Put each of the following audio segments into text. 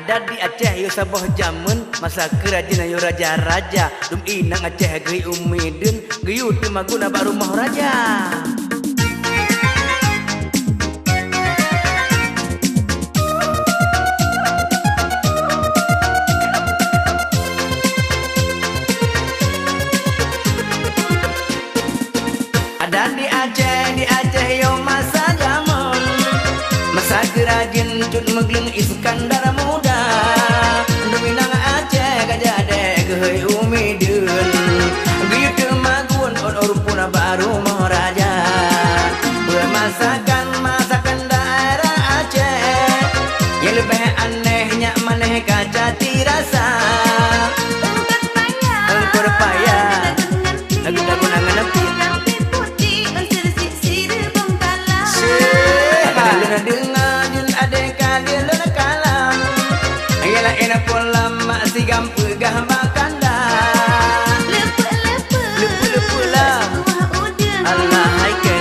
Ada di Aceh yo saboh jamun masa kerajaan yo raja-raja dum inang Aceh gei umidun geyu teu maguna ba rumah raja. Ada di Aceh yo masa jamun masa kerajaan cut megleng Iskandar muda dum inang Aceh gajah dek gei umidun geyu teu magun on puna baru raja. Masakan daerah Aceh yang lebih anehnya maneh kaca tirasa engkor payah lagi dagunangan nepi Lena dengar jun adeka dia lena kalam ayalah enak pola mak si gampu gah makanda lepe lah Allah haike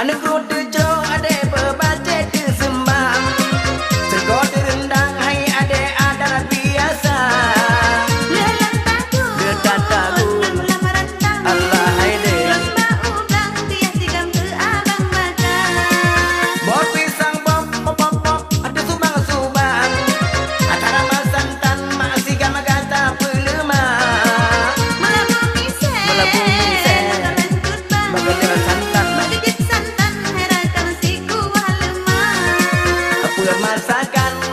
anak kudu jo ade bebace teu sembang sego rendang hai ade adat biasa lelang tagu Allah hai de bot pisang bop ade subang antara masantan masih gamagata pelema melabung mise bagai santan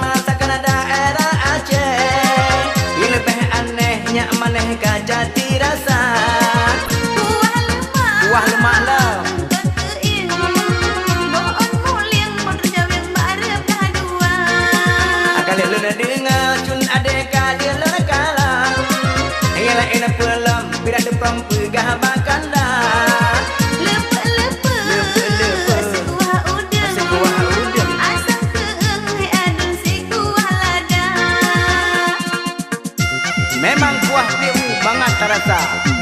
masakan daerah Aceh yang lebih anehnya maneh kaca tirasa kuah lemak lah kali lena dengar cun adeka dia lena kalang ialah enak pelam birak depam pegah bakanda memang kuah piu banget terasa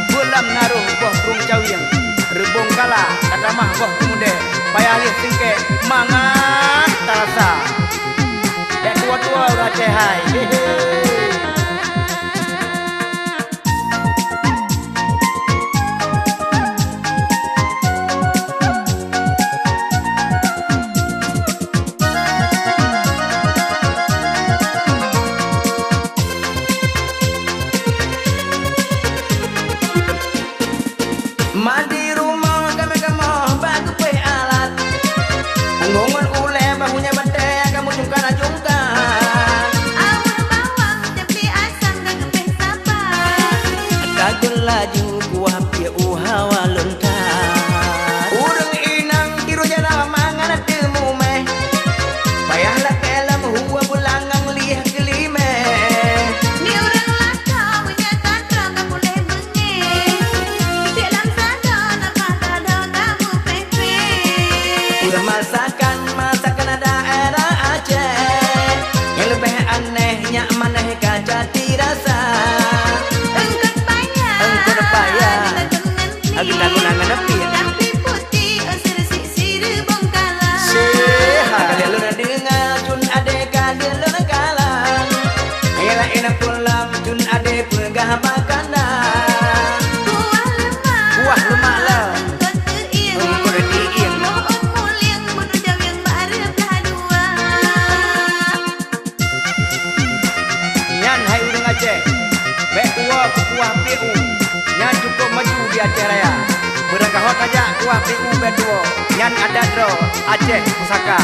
bulam naruh boh rung cawiang rebong kala kata mah boh mude payah lih tingke mangat terasa dek tua-tua udah cehai mandi rumah kami bagu pe alat ngongon ule bahunya bete kamu jungkana awal bawang tapi asam dan kepeh sabar kagel laju kuah pia uhawa lontar urang inang tiru jana mangan temu meh payahlah kelam huwa bulangang liah kelime ni urang laka punya tantra kamu leh bengi masakan daerah Aceh yang lebih anehnya maneh kaca tirasa engkor payah lagi dagunangan nepi tapi putih sisir bongkalan kali lena dengar cun adeka dia lena kalang ayalah enak pulang cun ade pegah bakanda kuah lemak lah Aceh, bek kuah PU, yang cukup maju di Aceh Raya. Berangkahot aja kuah PU bek 2, yang ada dro Aceh Pusaka.